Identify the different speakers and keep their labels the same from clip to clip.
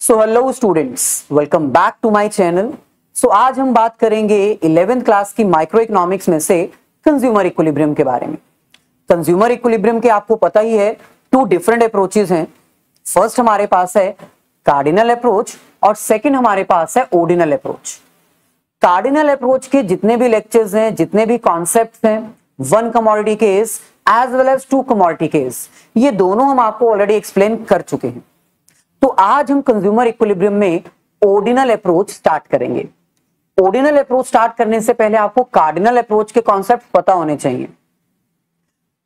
Speaker 1: So hello students, welcome back to my channel. So आज हम बात करेंगे 11th क्लास की माइक्रो इकोनॉमिक्स में से कंज्यूमर इक्विलिब्रियम के बारे में। कंज्यूमर इक्विलिब्रियम के आपको पता ही है, टू डिफरेंट अप्रोचेस हैं। फर्स्ट हमारे पास है कार्डिनल अप्रोच और सेकंड हमारे पास है ऑर्डिनल अप्रोच। कार्डिनल अप्रोच के जितने भी लेक्चर्स हैं, जितने भी कॉन्सेप्ट्स हैं, one commodity case as well as two commodity case, ये दोनों हम आपको ऑलरेडी एक्सप्लेन कर चुके हैं। तो आज हम कंज्यूमर इक्विलिब्रियम में ऑर्डिनल अप्रोच स्टार्ट करेंगे। ऑर्डिनल अप्रोच स्टार्ट करने से पहले आपको कार्डिनल अप्रोच के कॉन्सेप्ट पता होने चाहिए।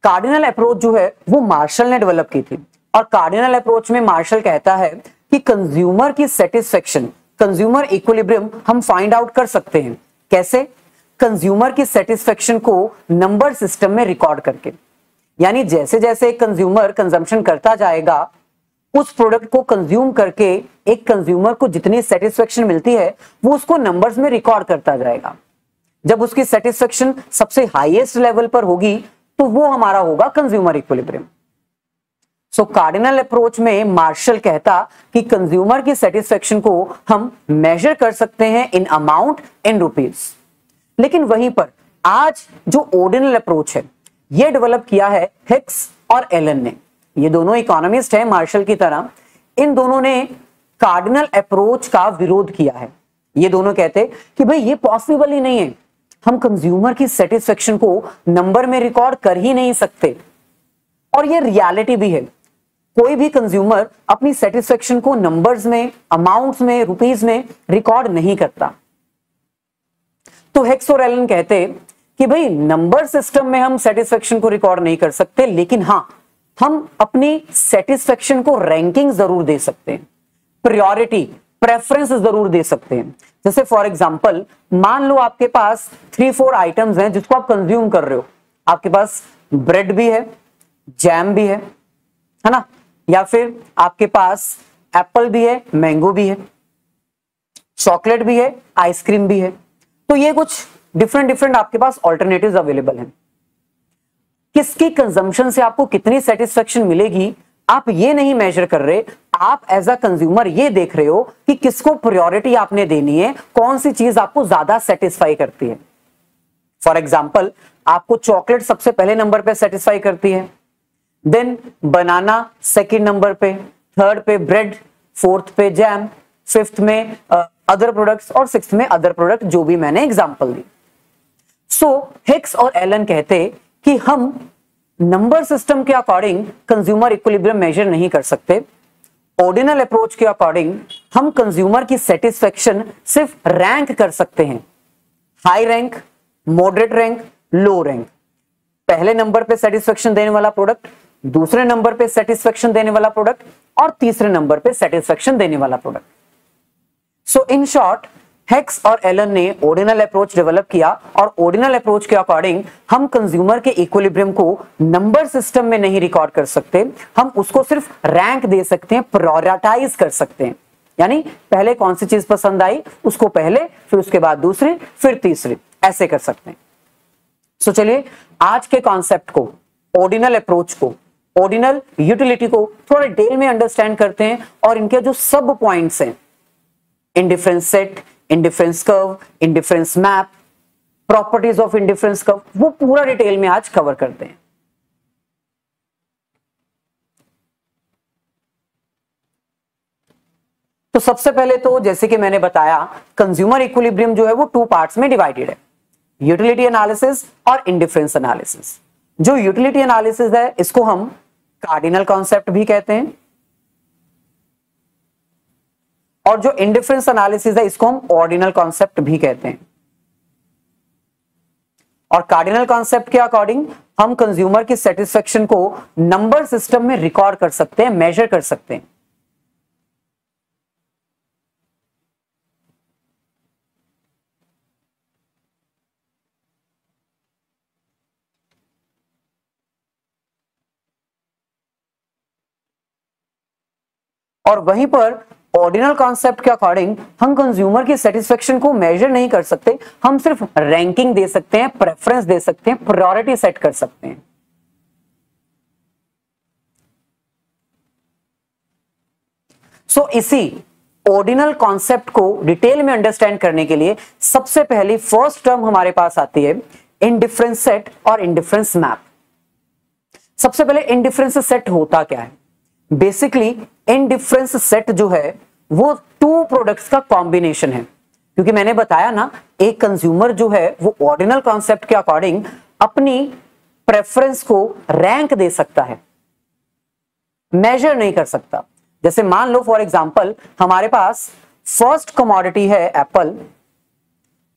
Speaker 1: कार्डिनल अप्रोच जो है वो मार्शल ने डेवलप की थी, और कार्डिनल अप्रोच में मार्शल कहता है कि कंज्यूमर की सेटिस्फेक्शन, कंज्यूमर इक्विलिब्रियम हम फाइंड आउट कर सकते हैं। कैसे? कंज्यूमर की सेटिस्फेक्शन को नंबर सिस्टम में रिकॉर्ड करके। यानी जैसे जैसे कंज्यूमर कंजम्पशन करता जाएगा, उस प्रोडक्ट को कंज्यूम करके एक कंज्यूमर को जितनी सेटिस्फेक्शन मिलती है वो उसको नंबर्स में रिकॉर्ड करता जाएगा। जब उसकी सेटिस्फेक्शन सबसे हाईएस्ट लेवल पर होगी तो वो हमारा होगा कंज्यूमर इक्विलिब्रियम। सो कार्डिनल अप्रोच में मार्शल कहता कि कंज्यूमर की सेटिस्फेक्शन को हम मेजर कर सकते हैं इन अमाउंट, इन रुपीज। लेकिन वहीं पर आज जो ऑर्डिनल अप्रोच है ये डेवलप किया है हिक्स और एलन ने। ये दोनों इकोनॉमिस्ट हैं मार्शल की तरह। इन दोनों ने कार्डिनल अप्रोच का विरोध किया है। ये दोनों कहते कि भाई ये पॉसिबल ही नहीं है, हम कंज्यूमर की सेटिस्फेक्शन को नंबर में रिकॉर्ड कर ही नहीं सकते। और ये रियलिटी भी है, कोई भी कंज्यूमर अपनी सेटिस्फेक्शन को नंबर्स में, अमाउंट्स में, रुपीज में रिकॉर्ड नहीं करता। तो हिक्स और एलन कहते कि भाई नंबर सिस्टम में हम सेटिस्फेक्शन को रिकॉर्ड नहीं कर सकते, लेकिन हाँ, हम अपनी सेटिस्फेक्शन को रैंकिंग जरूर दे सकते हैं, प्रायोरिटी, प्रेफरेंस जरूर दे सकते हैं। जैसे फॉर एग्जांपल, मान लो आपके पास 3-4 आइटम्स हैं जिसको आप कंज्यूम कर रहे हो। आपके पास ब्रेड भी है, जैम भी है ना, या फिर आपके पास एप्पल भी है, मैंगो भी है, चॉकलेट भी है, आइसक्रीम भी है। तो ये कुछ डिफरेंट आपके पास ऑल्टरनेटिव्स अवेलेबल हैं। किसकी कंजम्पशन से आपको कितनी सेटिस्फेक्शन मिलेगी आप ये नहीं मेजर कर रहे, आप एज अ कंज्यूमर ये देख रहे हो कि किसको प्रायोरिटी आपने देनी है, कौन सी चीज आपको ज्यादा सेटिस्फाई करती है। फॉर एग्जाम्पल, आपको चॉकलेट सबसे पहले नंबर पे सेटिस्फाई करती है, देन बनाना सेकंड नंबर पे, थर्ड पे ब्रेड, फोर्थ पे जैम, फिफ्थ में अदर प्रोडक्ट्स और सिक्स्थ में अदर प्रोडक्ट, जो भी मैंने एग्जांपल दी। सो हिक्स और एलन कहते कि हम नंबर सिस्टम के अकॉर्डिंग कंज्यूमर इक्विलिब्रियम मेजर नहीं कर सकते। ऑर्डिनल अप्रोच के अकॉर्डिंग हम कंज्यूमर की सेटिस्फेक्शन सिर्फ रैंक कर सकते हैं, हाई रैंक, मॉडरेट रैंक, लो रैंक। पहले नंबर पे सेटिस्फेक्शन देने वाला प्रोडक्ट, दूसरे नंबर पे सेटिस्फेक्शन देने वाला प्रोडक्ट, और तीसरे नंबर पे सेटिस्फेक्शन देने वाला product. So in short, Hicks और एलन ने ऑर्डिनल अप्रोच डेवलप किया, और ऑर्डिनल अप्रोच के अकॉर्डिंग हम कंज्यूमर के इक्विलिब्रियम को नंबर सिस्टम में नहीं रिकॉर्ड कर सकते, हम उसको सिर्फ रैंक दे सकते हैं, प्रायोरिटाइज कर सकते हैं। यानी पहले कौन सी चीज पसंद आई उसको पहले, फिर उसके बाद दूसरी, फिर तीसरी, ऐसे कर सकते हैं। सो चलिए आज के कॉन्सेप्ट को, ऑर्डिनल अप्रोच को, ऑर्डिनल यूटिलिटी को थोड़ा डिटेल में अंडरस्टैंड करते हैं, और इनके जो सब पॉइंट्स हैं, indifference set, indifference curve, indifference map, properties of indifference curve, वो पूरा डिटेल में आज कवर करते हैं। तो सबसे पहले तो जैसे कि मैंने बताया, कंज्यूमर इक्विलिब्रियम जो है वो 2 पार्ट्स में डिवाइडेड है, यूटिलिटी एनालिसिस और इंडिफरेंस एनालिसिस। जो यूटिलिटी एनालिसिस है इसको हम कार्डिनल कॉन्सेप्ट भी कहते हैं, और जो इंडिफरेंस एनालिसिस है इसको हम ऑर्डिनल कॉन्सेप्ट भी कहते हैं। और कार्डिनल कॉन्सेप्ट के अकॉर्डिंग हम कंज्यूमर की सेटिस्फेक्शन को नंबर सिस्टम में रिकॉर्ड कर सकते हैं, मेजर कर सकते हैं। और वहीं पर ऑर्डिनल कॉन्सेप्ट के अकॉर्डिंग हम कंज्यूमर की सेटिस्फेक्शन को मेजर नहीं कर सकते, हम सिर्फ रैंकिंग दे सकते हैं, प्रेफरेंस दे सकते हैं, प्रायोरिटी सेट कर सकते हैं। सो इसी ऑर्डिनल कॉन्सेप्ट को डिटेल में अंडरस्टैंड करने के लिए सबसे पहली फर्स्ट टर्म हमारे पास आती है इनडिफरेंस सेट और इनडिफरेंस मैप। सबसे पहले इनडिफरेंस सेट होता क्या है? बेसिकली इनडिफरेंस सेट जो है वो टू प्रोडक्ट्स का कॉम्बिनेशन है, क्योंकि मैंने बताया ना एक कंज्यूमर जो है वो ऑर्डिनल कॉन्सेप्ट के अकॉर्डिंग अपनी प्रेफरेंस को रैंक दे सकता है, मेजर नहीं कर सकता। जैसे मान लो फॉर एग्जांपल हमारे पास फर्स्ट कमोडिटी है एप्पल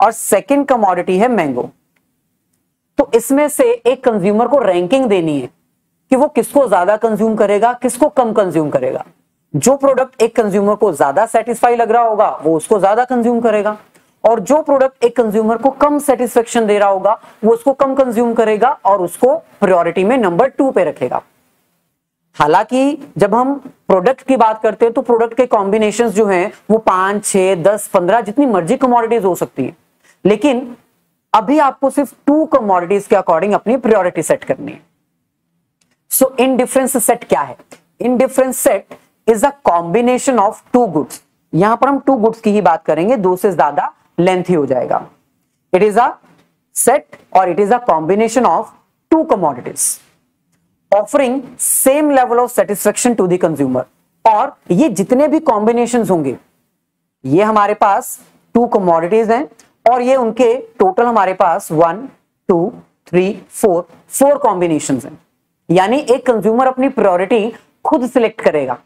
Speaker 1: और सेकंड कमोडिटी है मैंगो, तो इसमें से एक कंज्यूमर को रैंकिंग देनी है कि वो किसको ज्यादा कंज्यूम करेगा, किसको कम कंज्यूम करेगा। जो प्रोडक्ट एक कंज्यूमर को ज्यादा सेटिस्फाई लग रहा होगा वो उसको ज्यादा कंज्यूम करेगा, और जो प्रोडक्ट एक कंज्यूमर को कम सेटिस्फेक्शन दे रहा होगा वो उसको कम कंज्यूम करेगा और उसको प्रायोरिटी में नंबर 2 पे रखेगा। हालांकि जब हम प्रोडक्ट की बात करते हैं तो प्रोडक्ट के कॉम्बिनेशंस जो हैं वो 5, 6, 10, 15 जितनी मर्जी कमोडिटीज हो सकती है, लेकिन अभी आपको सिर्फ 2 कमोडिटीज के अकॉर्डिंग अपनी प्रायोरिटी सेट करनी है। सो इनडिफरेंस सेट क्या है? Indifference set is a combination of 2 goods. यहां पर हम 2 गुड्स की ही बात करेंगे, 2 से ज्यादा लेंथी हो जाएगा। इट इज अ सेट और it is a combination of 2 commodities offering same level of satisfaction to the consumer. और ये जितने भी कॉम्बिनेशंस होंगे ये हमारे पास 2 commodities हैं और ये उनके टोटल हमारे पास 1, 2, 3, 4 कॉम्बिनेशंस हैं। यानी एक कंज्यूमर अपनी प्रायोरिटी खुद सिलेक्ट करेगा।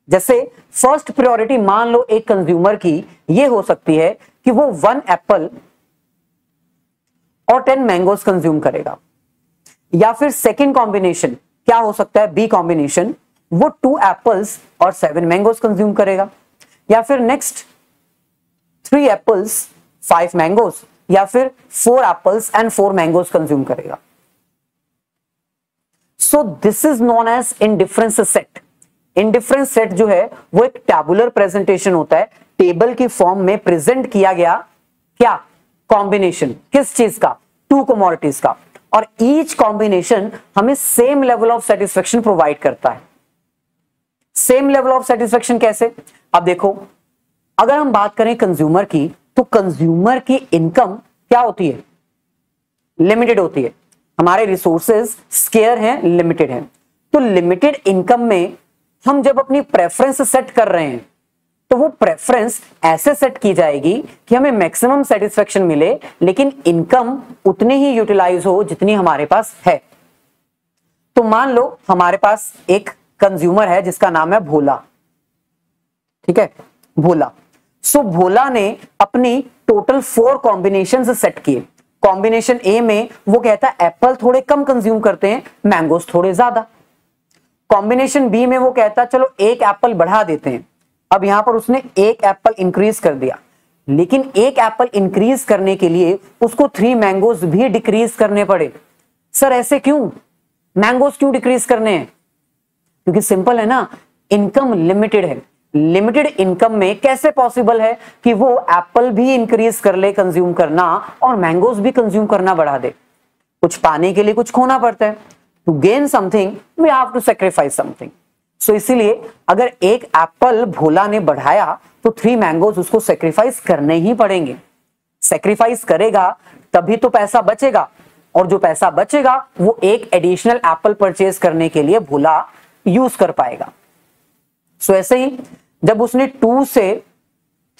Speaker 1: जैसे फर्स्ट प्रायोरिटी मान लो एक कंज्यूमर की ये हो सकती है कि वो 1 एप्पल और 10 मैंगोस कंज्यूम करेगा, या फिर सेकंड कॉम्बिनेशन क्या हो सकता है, बी कॉम्बिनेशन, वो 2 एप्पल्स और 7 मैंगोस कंज्यूम करेगा, या फिर नेक्स्ट 3 एप्पल्स 5 मैंगोस, या फिर 4 एप्पल्स एंड 4 मैंगोस कंज्यूम करेगा। So this is known as indifference set. Indifference set जो है वो एक टैबुलर प्रेजेंटेशन होता है, टेबल की फॉर्म में प्रेजेंट किया गया क्या, कॉम्बिनेशन, किस चीज का, 2 commodities का, और ईच कॉम्बिनेशन हमें same level of satisfaction provide करता है। सेम लेवल ऑफ सेटिस्फेक्शन कैसे? अब देखो, अगर हम बात करें कंज्यूमर की तो कंज्यूमर की इनकम क्या होती है, लिमिटेड होती है। हमारे रिसोर्सेज स्केयर हैं, लिमिटेड हैं, तो लिमिटेड इनकम में हम जब अपनी प्रेफरेंस सेट कर रहे हैं तो वो प्रेफरेंस ऐसे सेट की जाएगी कि हमें मैक्सिमम सेटिस्फेक्शन मिले लेकिन इनकम उतनी ही यूटिलाइज हो जितनी हमारे पास है। तो मान लो हमारे पास एक कंज्यूमर है जिसका नाम है भोला, ठीक है, भोला। सो भोला ने अपनी टोटल 4 कॉम्बिनेशन सेट किए। कॉम्बिनेशन ए में वो कहता है एप्पल थोड़े कम कंज्यूम करते हैं, मैंगोस थोड़े ज्यादा। कॉम्बिनेशन बी में वो कहता है चलो 1 एप्पल बढ़ा देते हैं। अब यहां पर उसने 1 एप्पल इंक्रीज कर दिया, लेकिन 1 एप्पल इंक्रीज करने के लिए उसको 3 मैंगोस भी डिक्रीज करने पड़े। सर ऐसे क्यों, मैंगोस क्यों डिक्रीज करने हैं? क्योंकि सिंपल है ना, इनकम लिमिटेड है। लिमिटेड इनकम में कैसे पॉसिबल है कि वो एप्पल भी इंक्रीज कर ले कंज्यूम करना और मैंगोस भी कंज्यूम करना बढ़ा दे? कुछ पाने के लिए कुछ खोना पड़ता है। To gain something we have to sacrifice something. So इसीलिए अगर 1 एप्पल भोला ने बढ़ाया तो 3 मैंगोस उसको सैक्रिफाइस करने ही पड़ेंगे। सैक्रिफाइस करेगा तभी तो पैसा बचेगा, और जो पैसा बचेगा वो एक एडिशनल एप्पल परचेज करने के लिए भोला यूज कर पाएगा। सो ऐसे ही जब उसने 2 से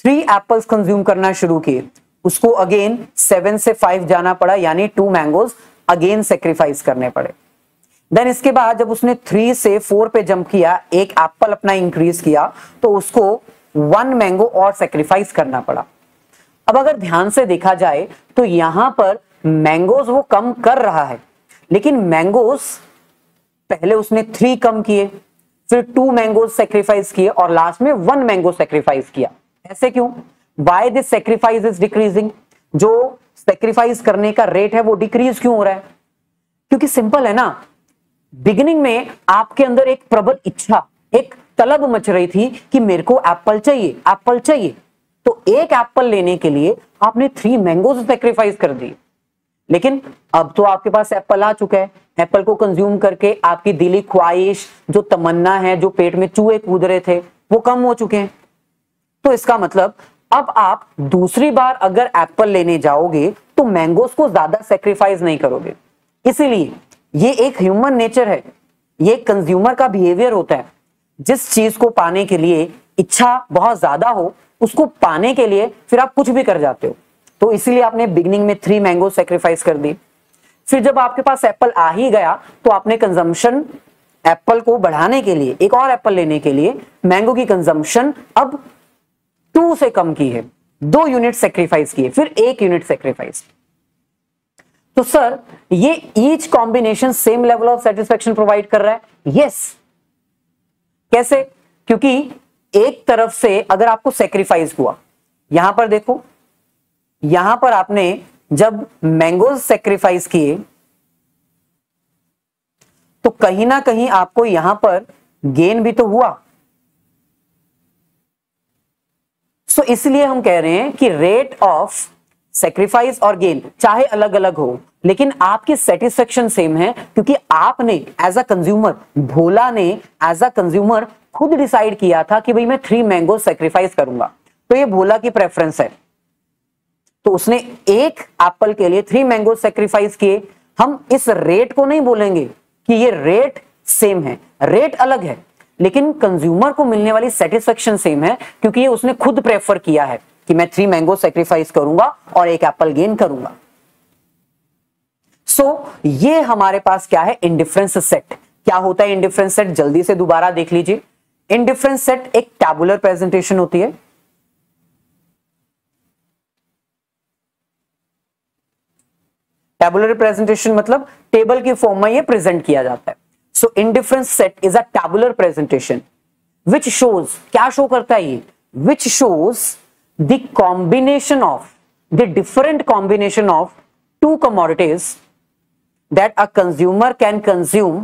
Speaker 1: 3 एप्पल्स कंज्यूम करना शुरू किए, उसको अगेन 7 से 5 जाना पड़ा, यानी 2 मैंगोस अगेन सैक्रिफाइस करने पड़े। देन इसके बाद जब उसने 3 से 4 पे जंप किया, 1 एप्पल अपना इंक्रीज किया, तो उसको 1 मैंगो और सैक्रिफाइस करना पड़ा। अब अगर ध्यान से देखा जाए तो यहां पर मैंगोस वो कम कर रहा है, लेकिन मैंगोस पहले उसने 3 कम किए, फिर 2 मैंगोस सैक्रिफाइस किए और लास्ट में 1 मैंगो सैक्रिफाइस किया। ऐसे क्यों? Why this sacrifice is decreasing? जो सैक्रिफाइस करने का रेट है वो डिक्रीज क्यों हो रहा है? क्योंकि सिंपल है ना, बिगिनिंग में आपके अंदर एक प्रबल इच्छा, एक तलब मच रही थी कि मेरे को एप्पल चाहिए, एप्पल चाहिए, तो 1 एप्पल लेने के लिए आपने 3 मैंगोस सैक्रिफाइस कर दी। लेकिन अब तो आपके पास एप्पल आ चुका है, एप्पल को कंज्यूम करके आपकी दिली ख्वाहिश, जो तमन्ना है, जो पेट में चूहे कूद रहे थे, वो कम हो चुके हैं। तो इसका मतलब अब आप दूसरी बार अगर एप्पल लेने जाओगे तो मैंगोस को ज्यादा सेक्रीफाइस नहीं करोगे। इसीलिए ये एक ह्यूमन नेचर है, ये कंज्यूमर का बिहेवियर होता है। जिस चीज को पाने के लिए इच्छा बहुत ज्यादा हो, उसको पाने के लिए फिर आप कुछ भी कर जाते हो। तो इसीलिए आपने बिगिनिंग में 3 मैंगो सेक्रीफाइस कर दी। फिर जब आपके पास एप्पल आ ही गया तो आपने कंजम्पशन एप्पल को बढ़ाने के लिए, एक और एप्पल लेने के लिए मैंगो की कंजम्पशन अब 2 से कम की है, 2 यूनिट सेक्रीफाइस किए, फिर 1 यूनिट सेक्रीफाइस। तो सर ये each combination same level of satisfaction provide कर रहा है? यस। कैसे? क्योंकि एक तरफ से अगर आपको सेक्रीफाइस हुआ, यहां पर देखो, यहां पर आपने जब मैंगोज सेक्रीफाइस किए तो कहीं ना कहीं आपको यहां पर गेन भी तो हुआ। सो इसलिए हम कह रहे हैं कि रेट ऑफ सेक्रीफाइस और गेन चाहे अलग अलग हो, लेकिन आपकी सेटिस्फेक्शन सेम है, क्योंकि आपने एज अ कंज्यूमर, भोला ने एज अ कंज्यूमर खुद डिसाइड किया था कि भाई मैं 3 मैंगो सेक्रीफाइस करूंगा। तो ये भोला की प्रेफरेंस है, तो उसने एक एप्पल के लिए 3 मैंगो सेक्रीफाइस किए। हम इस रेट को नहीं बोलेंगे कि ये रेट सेम है, रेट अलग है, लेकिन कंज्यूमर को मिलने वाली सेटिस्फेक्शन सेम है, क्योंकि ये उसने खुद प्रेफर किया है कि मैं 3 मैंगो सेक्रीफाइस करूंगा और 1 एप्पल गेन करूंगा। सो ये हमारे पास क्या है? Indifference set. क्या होता है इंडिफरेंस सेट? जल्दी से दोबारा देख लीजिए। इंडिफरेंस सेट एक टैबुलर प्रेजेंटेशन होती है। टैबुलर प्रेजेंटेशन मतलब टेबल की फॉर्म में ये प्रेजेंट किया जाता है। So indifference set is a tabular presentation which shows, क्या शो करता है ये? Which shows the combination of, the different combination of 2 commodities that a consumer can consume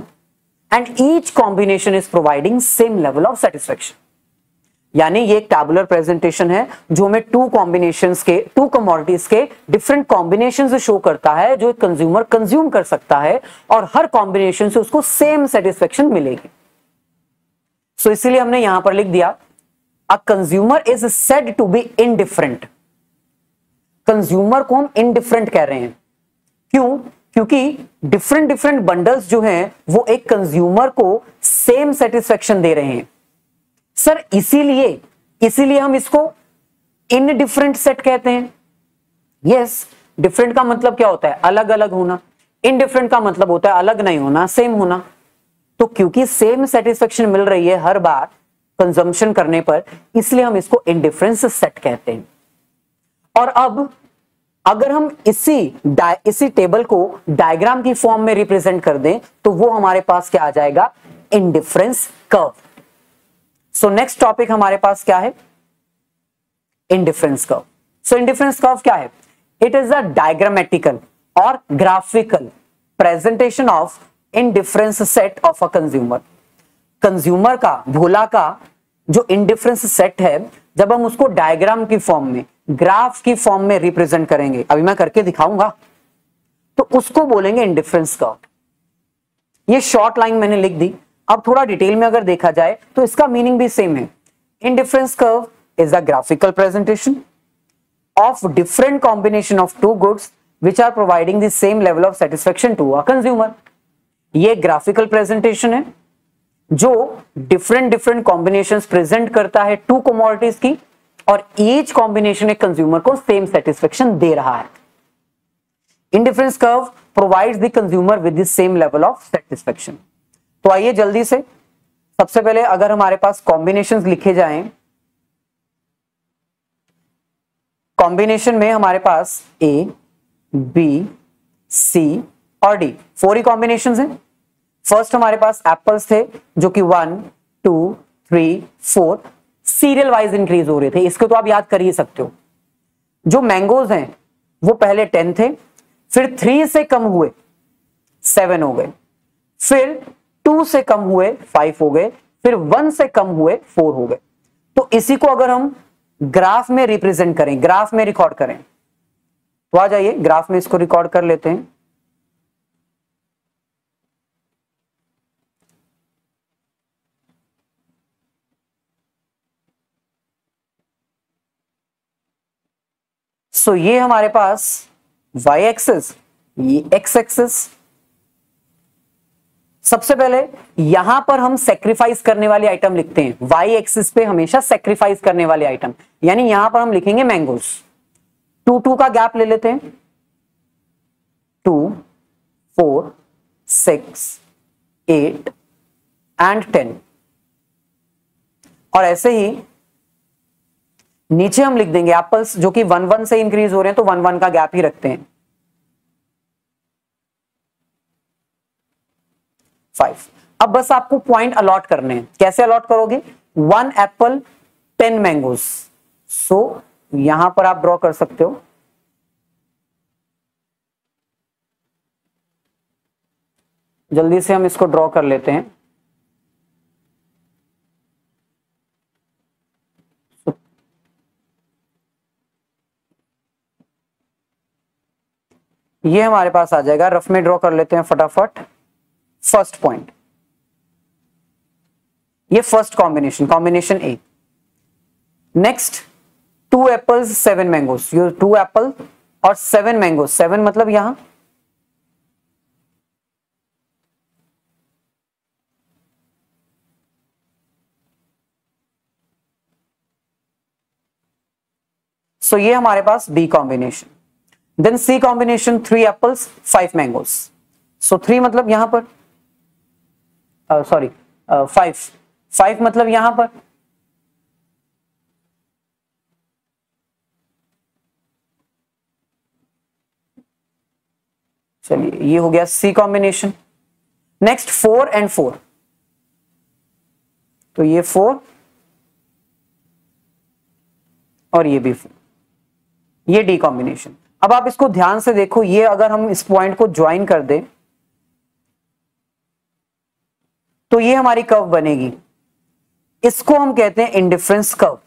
Speaker 1: and each combination is providing same level of satisfaction। यानी ये एक tabular presentation है जो हमें 2 कॉम्बिनेशंस के, 2 कमोडिटीज के डिफरेंट कॉम्बिनेशन से शो करता है, जो एक कंज्यूमर कंज्यूम कर सकता है और हर कॉम्बिनेशन से उसको सेम सेटिस्फेक्शन मिलेगी। सो इसीलिए हमने यहां पर लिख दिया a consumer is said to be indifferent. Consumer को हम इनडिफरेंट कह रहे हैं, क्यों? क्योंकि डिफरेंट डिफरेंट बंडल्स जो हैं वो एक कंज्यूमर को सेम सेटिस्फेक्शन दे रहे हैं। सर इसीलिए हम इसको इनडिफरेंट सेट कहते हैं। यस, डिफरेंट का मतलब क्या होता है? अलग अलग होना। इनडिफरेंट का मतलब होता है अलग नहीं होना, सेम होना। तो क्योंकि सेम सेटिस्फेक्शन मिल रही है हर बार कंजम्पशन करने पर, इसलिए हम इसको इनडिफरेंस सेट कहते हैं। और अब अगर हम इसी टेबल को डायग्राम की फॉर्म में रिप्रेजेंट कर दें तो वो हमारे पास क्या आ जाएगा? Indifference curve. So next topic हमारे पास क्या है? Indifference curve. So indifference curve क्या है? इट इज अ डायग्रामेटिकल और graphical presentation of indifference set of a consumer. Consumer का, भोला का जो इंडिफरेंस सेट है, जब हम उसको डायग्राम की फॉर्म में, ग्राफ की फॉर्म में रिप्रेजेंट करेंगे, अभी मैं करके दिखाऊंगा, तो उसको बोलेंगे इंडिफरेंस कर्व। ये शॉर्ट लाइन मैंने लिख दी। अब थोड़ा डिटेल में अगर देखा जाए तो इसका मीनिंग भी सेम है। Indifference curve is a graphical presentation of different combination of 2 goods which are providing the same level of satisfaction to a consumer. ये ग्राफिकल प्रेजेंटेशन है जो डिफरेंट कॉम्बिनेशंस प्रेजेंट करता है 2 कमोडिटीज की, और ईच कॉम्बिनेशन एक consumer को same satisfaction दे रहा है। Indifference curve provides the consumer with the same level of satisfaction. तो आइए जल्दी से, सबसे पहले अगर हमारे पास कॉम्बिनेशंस लिखे जाएं, कॉम्बिनेशन में हमारे पास ए, बी, सी और डी, 4 ही कॉम्बिनेशंस हैं। फर्स्ट हमारे पास एप्पल्स थे जो कि 1, 2, 3, 4 सीरियल वाइज इंक्रीज हो रहे थे, इसको तो आप याद कर ही सकते हो। जो मैंगोज हैं वो पहले 10 थे, फिर 3 से कम हुए 7 हो गए, फिर 2 से कम हुए 5 हो गए, फिर 1 से कम हुए 4 हो गए। तो इसी को अगर हम ग्राफ में रिप्रेजेंट करें, ग्राफ में रिकॉर्ड करें, तो आ जाइए ग्राफ में इसको रिकॉर्ड कर लेते हैं। सो ये हमारे पास y एक्सिस, ये x एक्सिस। सबसे पहले यहां पर हम सेक्रीफाइस करने वाले आइटम लिखते हैं, y एक्सिस पे हमेशा सेक्रीफाइस करने वाले आइटम, यानी यहां पर हम लिखेंगे मैंगोस। 2 का गैप ले लेते हैं, 2 4 6 8 एंड 10। और ऐसे ही नीचे हम लिख देंगे एप्पल्स, जो कि 1 1 से इंक्रीज हो रहे हैं, तो 1 1 का गैप ही रखते हैं, 5। अब बस आपको पॉइंट अलॉट करने हैं। कैसे अलॉट करोगे? 1 एप्पल 10 मैंगोज। सो यहां पर आप ड्रॉ कर सकते हो। जल्दी से हम इसको ड्रॉ कर लेते हैं। ये हमारे पास आ जाएगा, रफ में ड्रॉ कर लेते हैं फटाफट। फर्स्ट पॉइंट, ये फर्स्ट कॉम्बिनेशन, कॉम्बिनेशन ए। नेक्स्ट 2 एप्पल्स 7 मैंगोस, ये 2 एप्पल और 7 मैंगोस, 7 मतलब यहां सो ये हमारे पास बी कॉम्बिनेशन। देन सी कॉम्बिनेशन 3 एप्पल्स 5 मैंगोस। सो 3 मतलब यहां पर, सॉरी 5 मतलब यहां पर, चलिए ये हो गया सी कॉम्बिनेशन। नेक्स्ट 4 एंड 4, तो ये 4 और ये भी 4, ये डी कॉम्बिनेशन। अब आप इसको ध्यान से देखो, ये अगर हम इस पॉइंट को ज्वाइन कर दें तो ये हमारी कर्व बनेगी, इसको हम कहते हैं इंडिफरेंस कर्व।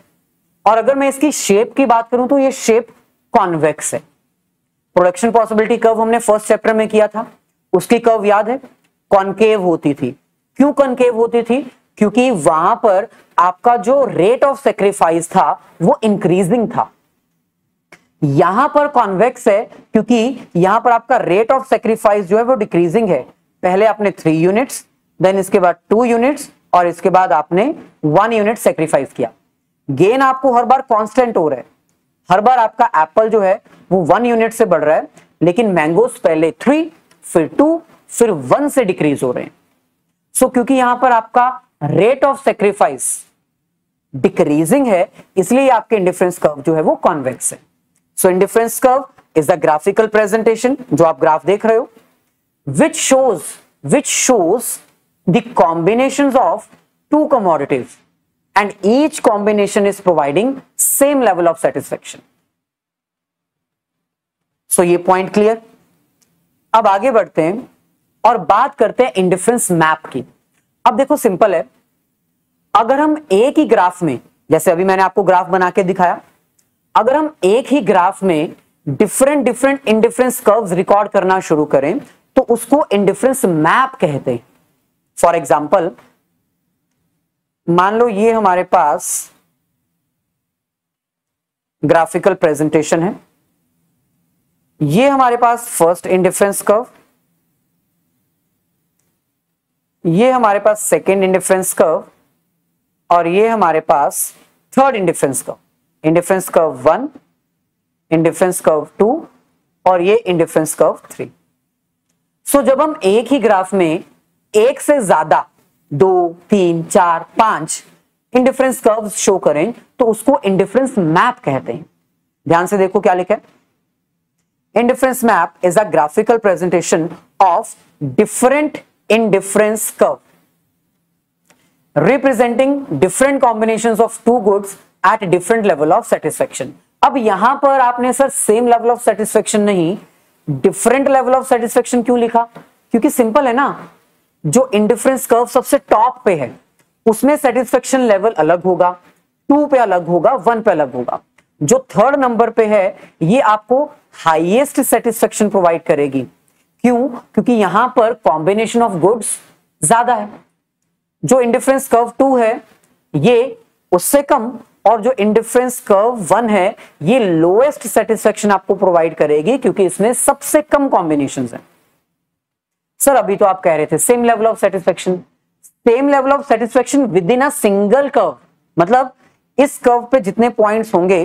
Speaker 1: और अगर मैं इसकी शेप की बात करूं तो ये शेप कॉन्वेक्स है। प्रोडक्शन पॉसिबिलिटी कर्व हमने फर्स्ट चैप्टर में किया था, उसकी कर्व याद है, कॉनकेव होती थी। क्यों कॉनकेव होती थी? क्योंकि वहां पर आपका जो रेट ऑफ सेक्रीफाइस था वो इंक्रीजिंग था। यहां पर कॉन्वेक्स है क्योंकि यहां पर आपका रेट ऑफ सेक्रीफाइस जो है वो डिक्रीजिंग है। पहले आपने 3 यूनिट्स, देन इसके बाद 2 यूनिट्स और इसके बाद आपने 1 यूनिट सेक्रीफाइस किया। गेन आपको हर बार कांस्टेंट हो रहा है, हर बार आपका एप्पल जो है वो 1 यूनिट से बढ़ रहा है, लेकिन मैंगोस पहले 3 फिर 2 फिर 1 से डिक्रीज हो रहे हैं। सो क्योंकि यहां पर आपका रेट ऑफ सेक्रीफाइस डिक्रीजिंग है, इसलिए आपके इंडिफरेंस कर्व जो है वो कॉन्वेक्स है। So indifference curve is the graphical presentation, जो आप ग्राफ देख रहे हो, which shows the combinations of 2 commodities and each combination is providing same level of satisfaction. So ये पॉइंट क्लियर। अब आगे बढ़ते हैं और बात करते हैं इंडिफरेंस मैप की। अब देखो सिंपल है, अगर हम एक ही ग्राफ में, जैसे अभी मैंने आपको ग्राफ बना के दिखाया, अगर हम एक ही ग्राफ में डिफरेंट इंडिफरेंस कर्व्स रिकॉर्ड करना शुरू करें तो उसको इंडिफरेंस मैप कहते हैं। फॉर एग्जाम्पल, मान लो ये हमारे पास ग्राफिकल प्रेजेंटेशन है, ये हमारे पास फर्स्ट इंडिफरेंस कर्व, ये हमारे पास सेकेंड इंडिफरेंस कर्व और ये हमारे पास third indifference curve. Indifference curve 1, indifference curve 2 और ये इंडिफरेंस कर्व 3। सो जब हम एक ही ग्राफ में एक से ज्यादा 2 3 4 5 इंडिफरेंस कर्व्स शो करें तो उसको इंडिफरेंस मैप कहते हैं। ध्यान से देखो क्या लिखा है, indifference map is a graphical presentation of different indifference curve representing different combinations of 2 goods at different level of satisfaction. अब यहां पर आपने sir same level of satisfaction नहीं, डिफरेंट लेवल ऑफ सेटिस्फेक्शन क्यों लिखा? क्योंकि सिंपल है ना, जो इंडिफरेंस कर्व सबसे टॉप पे है उसमें सेटिस्फेक्शन लेवल अलग होगा, 2 पे अलग होगा, 1 पे अलग होगा। जो थर्ड नंबर पे है ये आपको हाईएस्ट सेटिस्फेक्शन प्रोवाइड करेगी। क्यों? क्योंकि यहां पर कॉम्बिनेशन ऑफ गुड्स ज्यादा है। जो इंडिफरेंस कर्व 2 है ये उससे कम और जो इंडिफरेंस कर्व 1 है ये लोएस्ट सेटिस्फेक्शन आपको प्रोवाइड करेगी क्योंकि इसमें सबसे कम कॉम्बिनेशंस हैं। सर अभी तो आप कह रहे थे same level of satisfaction, same level of satisfaction with in a single curve, मतलब इस कर्व पे जितने पॉइंट्स होंगे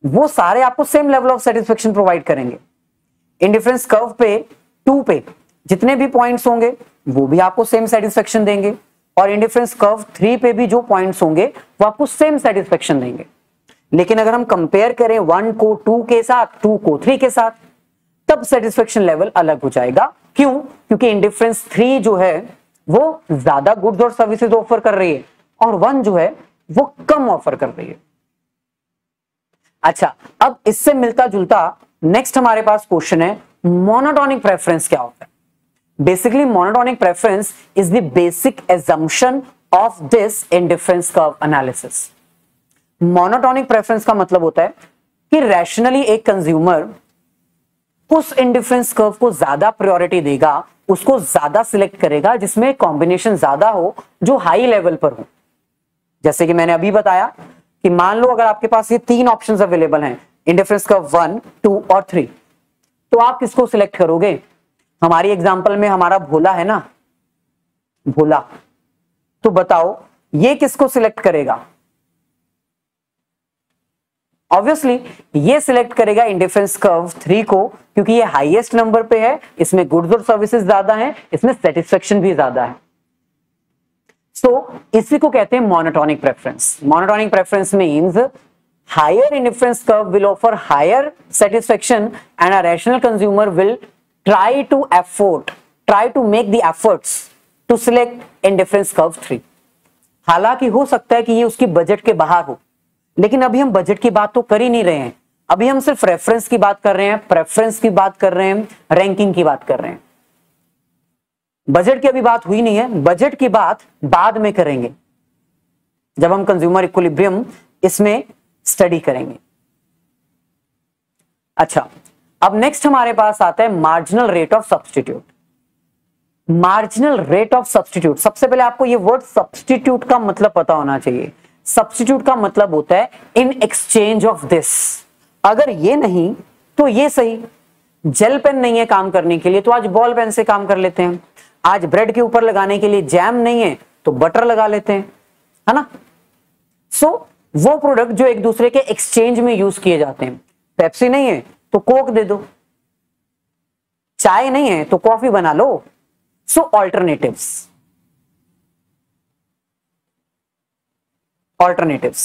Speaker 1: वो सारे आपको same level of satisfaction provide करेंगे। इंडिफरेंस कर्व पे 2 पे जितने भी पॉइंट्स होंगे वो भी आपको सेम सेटिस्फेक्शन देंगे और इंडिफरेंस कर्व 3 पे भी जो पॉइंट्स होंगे वो आपको सेम सेटिस्फेक्शन देंगे। लेकिन अगर हम कंपेयर करें 1 को 2 के साथ, 2 को 3 के साथ, तब सेटिस्फेक्शन लेवल अलग हो जाएगा। क्यों? क्योंकि इंडिफरेंस 3 जो है वो ज्यादा गुड्स और सर्विसेज ऑफर कर रही है और 1 जो है वो कम ऑफर कर रही है। अच्छा, अब इससे मिलता जुलता नेक्स्ट हमारे पास क्वेश्चन है मोनोटोनिक प्रेफरेंस क्या होता है। Basically monotonic preference is the basic assumption of this indifference curve analysis. Monotonic preference का मतलब होता है कि रैशनली एक कंज्यूमर उस इंडिफरेंस कर्व को ज्यादा प्रायोरिटी देगा, उसको ज्यादा सिलेक्ट करेगा जिसमें कॉम्बिनेशन ज्यादा हो, जो हाई लेवल पर हो। जैसे कि मैंने अभी बताया कि मान लो अगर आपके पास ये 3 ऑप्शंस अवेलेबल हैं, इंडिफरेंस कर्व 1, 2 और 3, तो आप किसको सिलेक्ट करोगे? हमारी एग्जांपल में हमारा भोला है ना, भोला, तो बताओ ये किसको सिलेक्ट करेगा? ऑब्वियसली ये सिलेक्ट करेगा इंडिफरेंस कर्व 3 को, क्योंकि ये हाईएस्ट नंबर पे है, इसमें गुड्स और सर्विसेज ज्यादा हैं, इसमें सेटिस्फेक्शन भी ज्यादा है। सो इसी को कहते हैं monotonic preference. Monotonic preference means higher indifference curve will offer higher satisfaction and a rational consumer will try to make the efforts to select indifference curve 3। हालांकि हो सकता है कि ये उसकी बजट के बाहर हो, लेकिन अभी हम बजट की बात तो कर ही नहीं रहे हैं, अभी हम सिर्फ रेफरेंस की बात कर रहे हैं, प्रेफरेंस की बात कर रहे हैं, रैंकिंग की बात कर रहे हैं। बजट की अभी बात हुई नहीं है, बजट की बात बाद में करेंगे जब हम कंज्यूमर इक्विलिब्रियम इसमें स्टडी करेंगे। अच्छा, अब नेक्स्ट हमारे पास आता है marginal rate of substitute. Marginal rate of substitute, सबसे पहले आपको ये वर्ड सब्स्टिट्यूट का मतलब पता होना चाहिए। सब्स्टिट्यूट का मतलब होता है इन एक्सचेंज ऑफ दिस। अगर ये नहीं तो ये सही। जेल पेन नहीं है काम करने के लिए तो आज बॉल पेन से काम कर लेते हैं, आज ब्रेड के ऊपर लगाने के लिए जैम नहीं है तो बटर लगा लेते हैं, है ना। सो वो प्रोडक्ट जो एक दूसरे के एक्सचेंज में यूज किए जाते हैं, पेप्सी नहीं है तो कोक दे दो, चाय नहीं है तो कॉफी बना लो। सो ऑल्टरनेटिव्स, ऑल्टरनेटिव्स,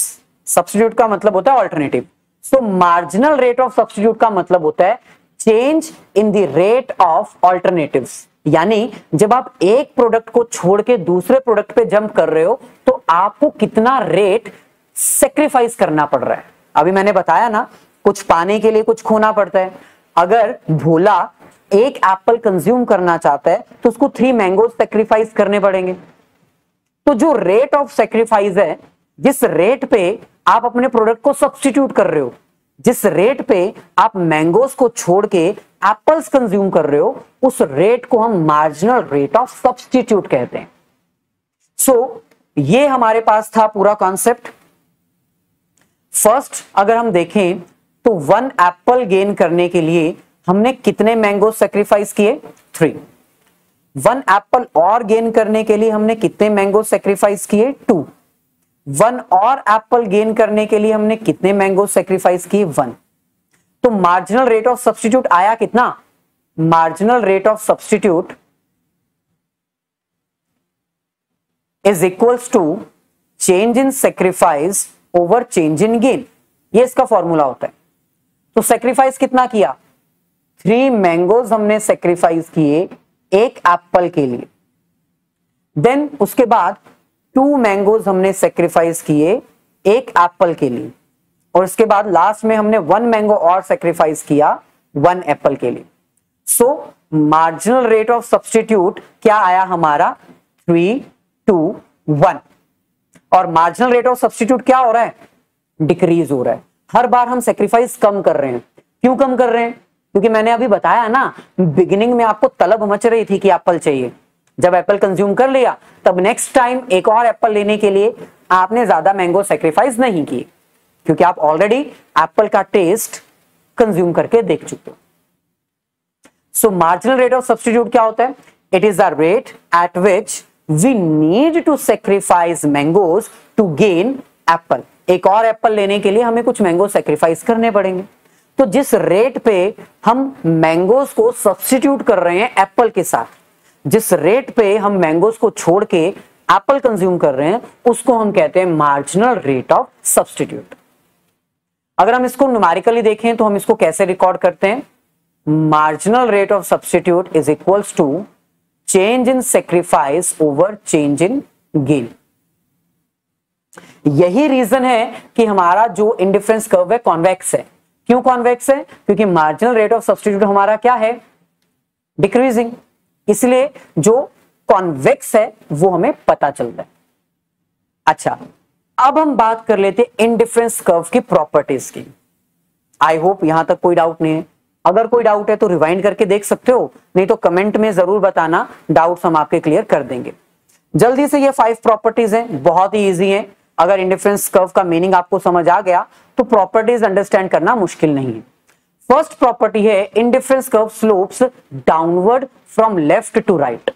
Speaker 1: सब्स्टिट्यूट का मतलब होता है alternative. So marginal rate of substitute का मतलब होता है change in the rate of alternatives. यानी जब आप एक प्रोडक्ट को छोड़ के दूसरे प्रोडक्ट पे जंप कर रहे हो तो आपको कितना रेट सेक्रीफाइस करना पड़ रहा है। अभी मैंने बताया ना, कुछ पाने के लिए कुछ खोना पड़ता है। अगर भोला एक एप्पल कंज्यूम करना चाहता है तो उसको 3 मैंगो सेक्रीफाइस करने पड़ेंगे। तो जो रेट ऑफ सेक्रीफाइस है, जिस रेट पे आप अपने प्रोडक्ट को सब्स्टिट्यूट कर रहे हो, जिस रेट पे आप मैंगोस को छोड़ के एप्पल्स कंज्यूम कर रहे हो, उस रेट को हम मार्जिनल रेट ऑफ सब्स्टिट्यूट कहते हैं। सो ये हमारे पास था पूरा कॉन्सेप्ट। फर्स्ट अगर हम देखें तो 1 एप्पल गेन करने के लिए हमने कितने मैंगो सेक्रीफाइस किए? 3। 1 एप्पल और गेन करने के लिए हमने कितने मैंगो सेक्रीफाइस किए? 2। 1 और एप्पल गेन करने के लिए हमने कितने मैंगो सेक्रीफाइस किए? 1। तो मार्जिनल रेट ऑफ सब्स्टिट्यूट आया कितना? Marginal rate of substitute is equals to change in sacrifice over change in gain. ये इसका फॉर्मूला होता है। तो सेक्रीफाइस कितना किया? 3 मैंगोज हमने सेक्रीफाइस किए एक एप्पल के लिए। देन उसके बाद 2 मैंगोज हमने सेक्रीफाइस किए एक एप्पल के लिए, और उसके बाद लास्ट में हमने 1 मैंगो और सेक्रीफाइस किया 1 एप्पल के लिए। सो मार्जिनल रेट ऑफ सब्स्टिट्यूट क्या आया हमारा? 3, 2, 1। और मार्जिनल रेट ऑफ सब्स्टिट्यूट क्या हो रहा है? डिक्रीज हो रहा है। हर बार हम सेक्रीफाइस कम कर रहे हैं। क्यों कम कर रहे हैं? क्योंकि मैंने अभी बताया ना, बिगिनिंग में आपको तलब मच रही थी कि एप्पल चाहिए। जब एप्पल कंज्यूम कर लिया तब नेक्स्ट टाइम एक और एप्पल लेने के लिए आपने ज्यादा मैंगो सेक्रीफाइस नहीं किए, क्योंकि आप ऑलरेडी एप्पल का टेस्ट कंज्यूम करके देख चुके हो। So marginal rate of substitute क्या होता है? It is the rate at which we need to sacrifice mangoes to gain apple. एक और एप्पल लेने के लिए हमें कुछ मैंगो सेक्रीफाइस करने पड़ेंगे। तो जिस रेट पे हम मैंगोज को सब्स्टिट्यूट कर रहे हैं एप्पल के साथ, जिस रेट पे हम मैंगोज को छोड़ के एप्पल कंज्यूम कर रहे हैं, उसको हम कहते हैं मार्जिनल रेट ऑफ सब्स्टिट्यूट। अगर हम इसको न्यूमेरिकली देखें तो हम इसको कैसे रिकॉर्ड करते हैं? Marginal rate of substitute is equals to change in sacrifice over change in gain. यही रीजन है कि हमारा जो इंडिफरेंस कर्व है कॉन्वेक्स है। क्यों कॉन्वेक्स है? क्योंकि मार्जिनल रेट ऑफ सब्स्टिट्यूट हमारा क्या है? डिक्रीजिंग। इसलिए जो कॉन्वेक्स है वो हमें पता चलता है। अच्छा, अब हम बात कर लेते हैं इंडिफरेंस कर्व की प्रॉपर्टीज की। आई होप यहां तक कोई डाउट नहीं है। अगर कोई डाउट है तो रिवाइंड करके देख सकते हो, नहीं तो कमेंट में जरूर बताना, डाउट्स हम आपके क्लियर कर देंगे। जल्दी से ये 5 प्रॉपर्टीज हैं, बहुत ही इजी हैं। अगर इंडिफरेंस कर्व का मीनिंग आपको समझ आ गया तो प्रॉपर्टीज अंडरस्टैंड करना मुश्किल नहीं है। फर्स्ट प्रॉपर्टी है indifference curve slopes downward from left to right.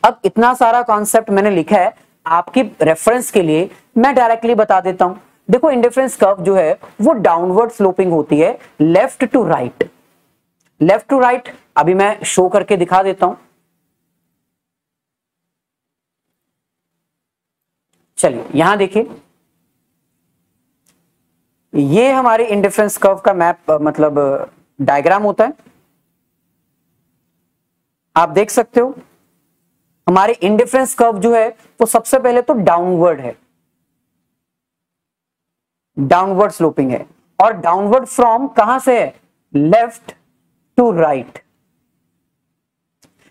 Speaker 1: अब इतना सारा कॉन्सेप्ट मैंने लिखा है आपकी रेफरेंस के लिए, मैं डायरेक्टली बता देता हूं। देखो, इंडिफरेंस कर्व जो है वो डाउनवर्ड स्लोपिंग होती है left to right. Left to right अभी मैं शो करके दिखा देता हूं। चलिए यहां देखिए, ये हमारे इंडिफरेंस कर्व का मैप मतलब डायग्राम होता है। आप देख सकते हो हमारे इंडिफरेंस कर्व जो है वो सबसे पहले तो डाउनवर्ड है, डाउनवर्ड स्लोपिंग है। और डाउनवर्ड फ्रॉम कहां से है? Left to right.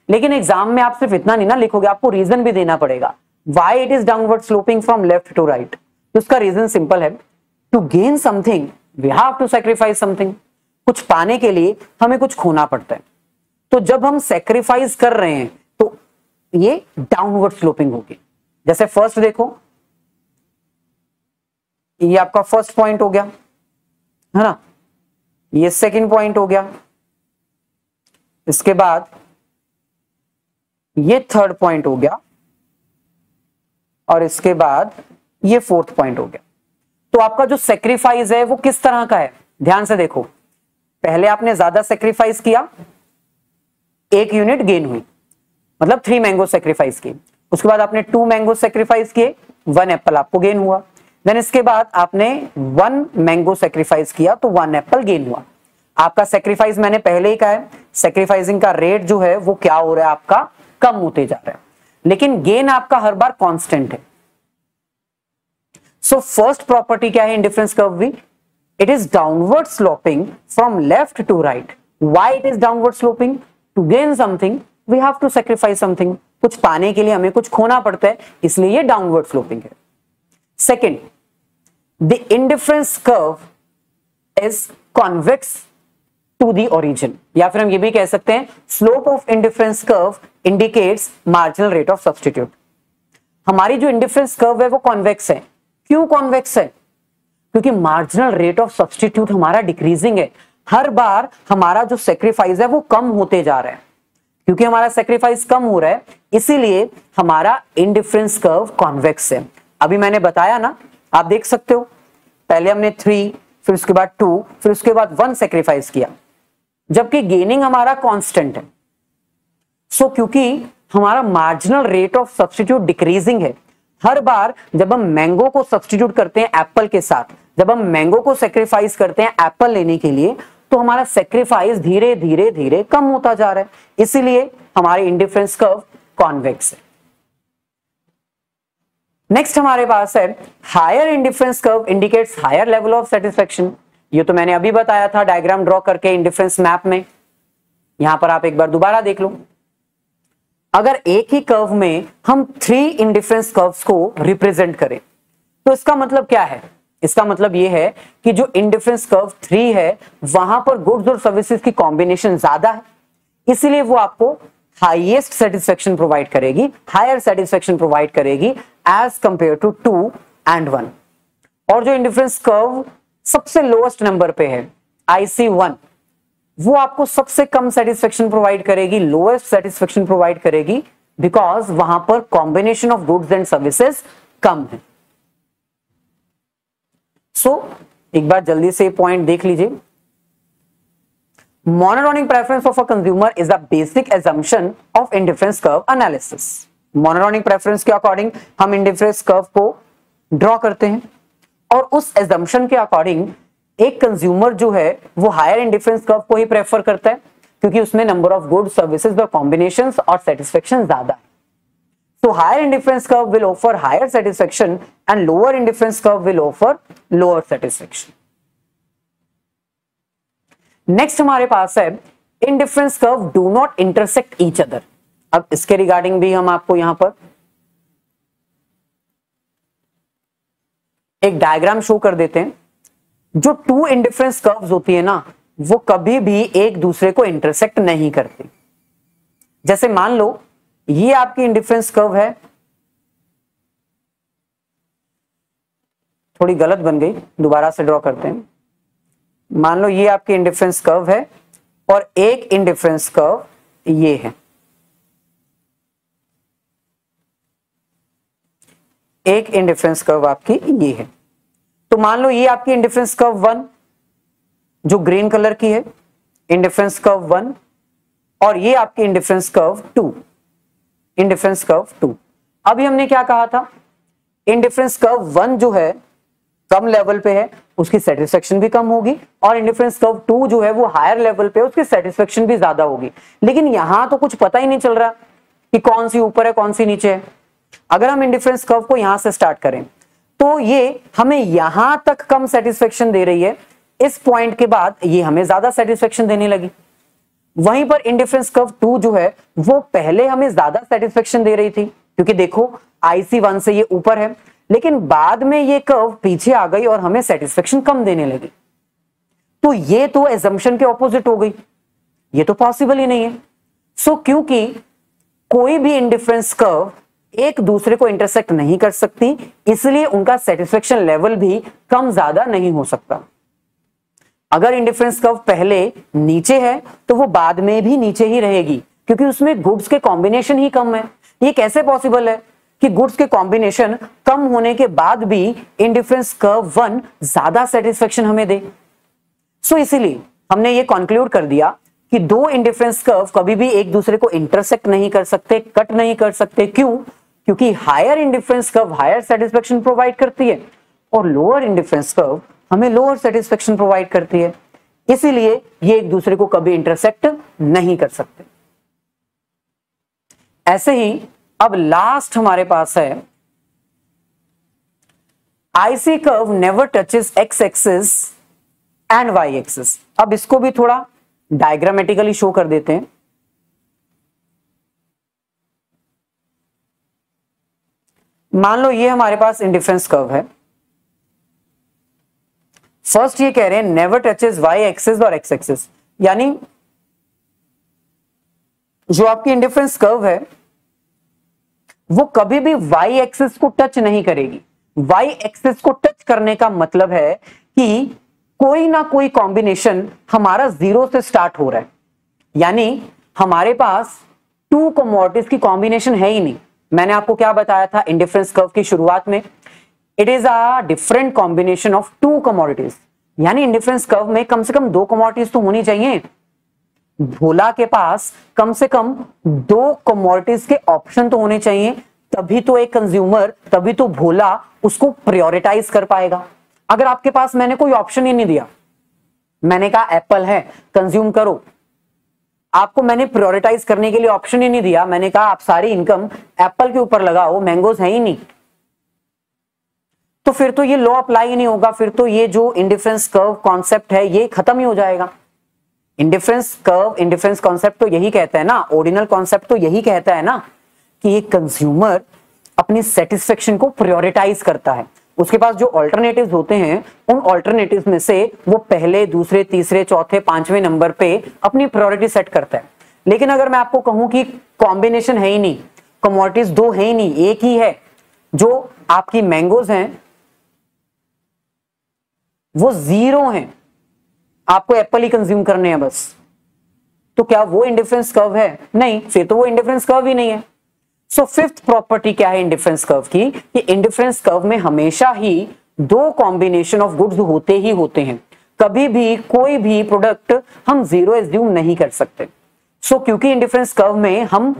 Speaker 1: लेकिन एग्जाम में आप सिर्फ इतना नहीं ना लिखोगे, आपको रीजन भी देना पड़ेगा why it is downward sloping from left to right. तो उसका रीजन सिंपल है, to gain something we have to sacrifice something. कुछ पाने के लिए हमें कुछ खोना पड़ता है। तो जब हम सैक्रिफाइस कर रहे हैं तो ये डाउनवर्ड स्लोपिंग होगी। जैसे फर्स्ट देखो, ये आपका फर्स्ट पॉइंट हो गया है ना, ये सेकंड पॉइंट हो गया, इसके बाद ये थर्ड पॉइंट हो गया, और इसके बाद ये फोर्थ पॉइंट हो गया। तो आपका जो सेक्रीफाइस है वो किस तरह का है? ध्यान से देखो, पहले आपने ज्यादा सेक्रीफाइस किया, 1 यूनिट गेन हुई, मतलब 3 मैंगो सेक्रीफाइस की। उसके बाद आपने 2 मैंगो सेक्रीफाइस किए, 1 एप्पल आपको गेन हुआ। देन इसके बाद आपने 1 मैंगो सेक्रीफाइस किया तो 1 एप्पल गेन हुआ। आपका सेक्रीफाइस मैंने पहले ही कहा है, सेक्रीफाइसिंग का रेट जो है वो क्या हो रहा है? आपका कम होते जा रहा है, लेकिन गेन आपका हर बार कांस्टेंट है। सो फर्स्ट प्रॉपर्टी क्या है इंडिफरेंस कर्व की? It is downward sloping from left to right. Why it is downward sloping? To gain something we have to sacrifice something. कुछ पाने के लिए हमें कुछ खोना पड़ता है, इसलिए ये डाउनवर्ड स्लोपिंग है। Second, the indifference curve is convex to the origin, या फिर हम ये भी कह सकते हैं slope of indifference curve indicates marginal rate of substitute. हमारी जो इंडिफरेंस कर्व है वो कॉन्वेक्स है। क्यों कॉन्वेक्स है? क्योंकि मार्जिनल रेट ऑफ सब्स्टिट्यूट हमारा डिक्रीजिंग है। हर बार हमारा जो सेक्रीफाइस है वो कम होते जा रहा है। क्योंकि हमारा सेक्रीफाइस कम हो रहा है, इसीलिए हमारा इंडिफरेंस कर्व कॉन्वेक्स है। अभी मैंने बताया ना, आप देख सकते हो, पहले हमने 3, फिर उसके बाद 2, फिर उसके बाद 1 सेक्रीफाइस किया, जबकि गेनिंग हमारा कांस्टेंट है। सो क्योंकि हमारा marginal rate of substitute decreasing है, हर बार जब हम मैंगो को सब्स्टिट्यूट करते हैं एप्पल के साथ, जब हम मैंगो को सेक्रीफाइस करते हैं एप्पल लेने के लिए, तो हमारा सेक्रीफाइस धीरे धीरे धीरे कम होता जा रहा है। इसीलिए हमारी इंडिफरेंस कर्व कॉन्वेक्स है। नेक्स्ट हमारे पास है higher indifference curve indicates higher level of satisfaction. ये तो मैंने अभी बताया था डायग्राम ड्रॉ करके इंडिफरेंस मैप में। यहां पर आप एक बार दोबारा देख लो। अगर एक ही कर्व में हम 3 इंडिफरेंस कर्व्स को रिप्रेजेंट करें तो इसका मतलब क्या है? इसका मतलब यह है कि जो इंडिफरेंस कर्व 3 है वहां पर गुड्स और सर्विसेज की कॉम्बिनेशन ज्यादा है, इसीलिए वो आपको हाईएस्ट सेटिस्फेक्शन प्रोवाइड करेगी, हायर सेटिस्फेक्शन प्रोवाइड करेगी एज कंपेयर टू 2 and 1। और जो इंडिफरेंस कर्व सबसे लोएस्ट नंबर पे है IC1, वो आपको सबसे कम सेटिस्फेक्शन प्रोवाइड करेगी, लोएस्ट सेटिस्फेक्शन प्रोवाइड करेगी, बिकॉज वहां पर combination of goods and services कम है। एक बार जल्दी से पॉइंट देख लीजिए। Monotonic preference of a consumer is the basic assumption of indifference curve analysis. Monotonic preference के अकॉर्डिंग हम इंडिफरेंस कर्व को ड्रॉ करते हैं और उस एजम्पशन के अकॉर्डिंग एक कंज्यूमर जो है वो हायर इंडिफरेंस कर्व को ही प्रेफर करता है, क्योंकि उसमें नंबर ऑफ गुड्स सर्विसेज और कॉम्बिनेशंस और सेटिस्फेक्शन ज्यादा है। So higher indifference curve will offer higher satisfaction and lower indifference curve will offer lower satisfaction. Next हमारे पास है indifference curve do not intersect each other। अब इसके रिगार्डिंग भी हम आपको यहां पर एक डायग्राम शो कर देते हैं। जो टू इंडिफरेंस कर्व्स होती है ना, वो कभी भी एक दूसरे को इंटरसेक्ट नहीं करती। जैसे मान लो ये आपकी इंडिफरेंस कर्व है, थोड़ी गलत बन गई, दोबारा से ड्रॉ करते हैं। मान लो ये आपकी इंडिफरेंस कर्व है और एक इंडिफरेंस कर्व ये है, एक इंडिफरेंस कर्व आपकी ये है। तो मान लो ये आपकी इंडिफरेंस कर्व 1 जो ग्रीन कलर की है, इंडिफरेंस कर्व 1, और ये आपकी इंडिफरेंस कर्व 2, इंडिफरेंस कर्व 2। अभी हमने क्या कहा था, इंडिफरेंस कर्व 1 जो है कम लेवल पे है, उसकी सेटिस्फेक्शन भी कम होगी, और इंडिफरेंस कर्व 2 जो है वो हायर लेवल पे है, उसकी सेटिस्फेक्शन भी ज्यादा होगी। लेकिन यहां तो कुछ पता ही नहीं चल रहा कि कौन सी ऊपर है कौन सी नीचे है। अगर हम इंडिफरेंस कर्व को यहां से स्टार्ट करें तो ये हमें यहां तक कम सेटिस्फेक्शन दे रही है, इस पॉइंट के बाद ये हमें ज्यादा सेटिस्फेक्शन देने लगी। वहीं पर इंडिफरेंस कर्व 2 जो है वो पहले हमें ज्यादा सेटिस्फेक्शन दे रही थी, क्योंकि देखो IC1 से ये ऊपर है, लेकिन बाद में ये कर्व पीछे आ गई और हमें सेटिस्फेक्शन कम देने लगी। तो ये तो एजम्पशन के ऑपोजिट हो गई, ये तो पॉसिबल ही नहीं है। क्योंकि कोई भी इंडिफरेंस कर्व एक दूसरे को इंटरसेक्ट नहीं कर सकती, इसलिए उनका सेटिस्फेक्शन लेवल भी कम ज्यादा नहीं हो सकता। अगर इंडिफरेंस कर्व पहले नीचे है तो वो बाद में भी नीचे ही रहेगी, क्योंकि उसमें गुड्स के कॉम्बिनेशन ही कम है। ये कैसे पॉसिबल है कि गुड्स के कॉम्बिनेशन कम होने के बाद भी इंडिफरेंस कर्व 1 ज्यादा सेटिस्फेक्शन हमें दे? इसीलिए हमने ये कंक्लूड कर दिया कि दो इंडिफरेंस कर्व कभी भी एक दूसरे को इंटरसेक्ट नहीं कर सकते, कट नहीं कर सकते। क्यों? क्योंकि higher indifference curve higher satisfaction provide करती है और लोअर इंडिफरेंस कर्व हमें लोअर सेटिस्फेक्शन प्रोवाइड करती है, इसीलिए ये एक दूसरे को कभी इंटरसेक्ट नहीं कर सकते। ऐसे ही अब लास्ट हमारे पास है IC curve never touches X axis and Y axis. अब इसको भी थोड़ा डायग्रामेटिकली शो कर देते हैं। मान लो ये हमारे पास इंडिफरेंस कर्व है। फर्स्ट ये कह रहे हैं नेवर टचेस Y एक्सिस और X एक्सिस, यानी जो आपकी इंडिफरेंस कर्व है वो कभी भी Y एक्सिस को टच नहीं करेगी। Y एक्सिस को टच करने का मतलब है कि कोई ना कोई कॉम्बिनेशन हमारा 0 से स्टार्ट हो रहा है, यानी हमारे पास टू कमोडिटीज की कॉम्बिनेशन है ही नहीं। मैंने आपको क्या बताया था इंडिफरेंस कर्व की शुरुआत में, it is a different combination of to commodities, यानी इंडिफरेंस कर्व में कम से कम दो कमोडिटीज तो होनी चाहिए। भोला के पास कम से कम दो कमोडिटीज के ऑप्शन तो होने चाहिए, तभी तो एक कंज्यूमर, तभी तो भोला उसको प्रायोरिटाइज कर पाएगा। अगर आपके पास मैंने कोई ऑप्शन ही नहीं दिया, मैंने कहा एप्पल है कंज्यूम करो, आपको मैंने प्रायोरिटाइज करने के लिए ऑप्शन ही नहीं दिया, मैंने कहा आप सारी इनकम एप्पल के ऊपर लगाओ, मैंगोज है ही नहीं, तो फिर तो ये लॉ अप्लाई ही नहीं होगा, फिर तो ये जो इंडिफरेंस कर्व कॉन्सेप्ट है ये खत्म ही हो जाएगा। इंडिफरेंस कर्व, इंडिफरेंस कॉन्सेप्ट तो यही कहता है ना, ऑर्डिनल कॉन्सेप्ट तो यही कहता है ना कि एक कंज्यूमर अपनी सेटिस्फेक्शन को प्रायोरिटाइज करता है। उसके पास जो ऑल्टरनेटिव्स होते हैं उन ऑल्टरनेटिव्स में से वो पहले, दूसरे, तीसरे, चौथे, पांचवें नंबर पे अपनी प्रायोरिटी सेट करता है। लेकिन अगर मैं आपको कहूं कि कॉम्बिनेशन है ही नहीं, कमोडिटीज दो है ही नहीं, एक ही है, जो आपकी मैंगोज हैं वो जीरो हैं, आपको एप्पल ही कंज्यूम करने हैं बस, तो क्या वो इंडिफरेंस कर्व है? नहीं, फिर तो वो इंडिफरेंस कर्व ही नहीं है। सो फिफ्थ प्रॉपर्टी क्या है इंडिफरेंस कर्व की, कि इंडिफरेंस कर्व में हमेशा ही दो कॉम्बिनेशन ऑफ गुड्स होते ही होते हैं, कभी भी कोई भी प्रोडक्ट हम जीरो एज्यूम नहीं कर सकते। सो क्योंकि इंडिफरेंस कर्व में हम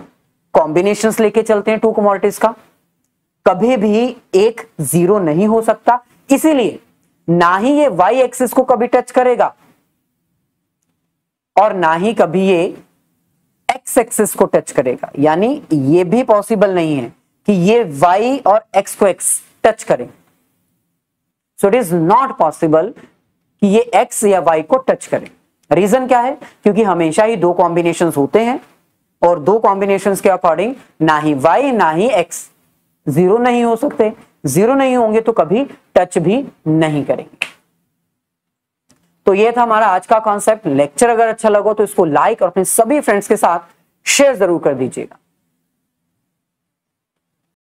Speaker 1: कॉम्बिनेशंस लेके चलते हैं टू कमोडिटीज का, कभी भी एक जीरो नहीं हो सकता, इसीलिए ना ही ये वाई एक्सिस को कभी टच करेगा और ना ही कभी ये एक्स एक्सिस को टच करेगा, यानी ये भी पॉसिबल नहीं है कि ये वाई और एक्स को एक्स टच करें। So it is not possible कि ये एक्स या वाई को टच करें। रीजन क्या है? क्योंकि हमेशा ही दो कॉम्बिनेशंस होते हैं और दो कॉम्बिनेशंस के अकॉर्डिंग ना ही वाई ना ही एक्स जीरो नहीं हो सकते, जीरो नहीं होंगे तो कभी टच भी नहीं करेंगे। तो ये था हमारा आज का कॉन्सेप्ट। लेक्चर अगर अच्छा लगा तो इसको लाइक और अपने सभी फ्रेंड्स के साथ शेयर जरूर कर दीजिएगा।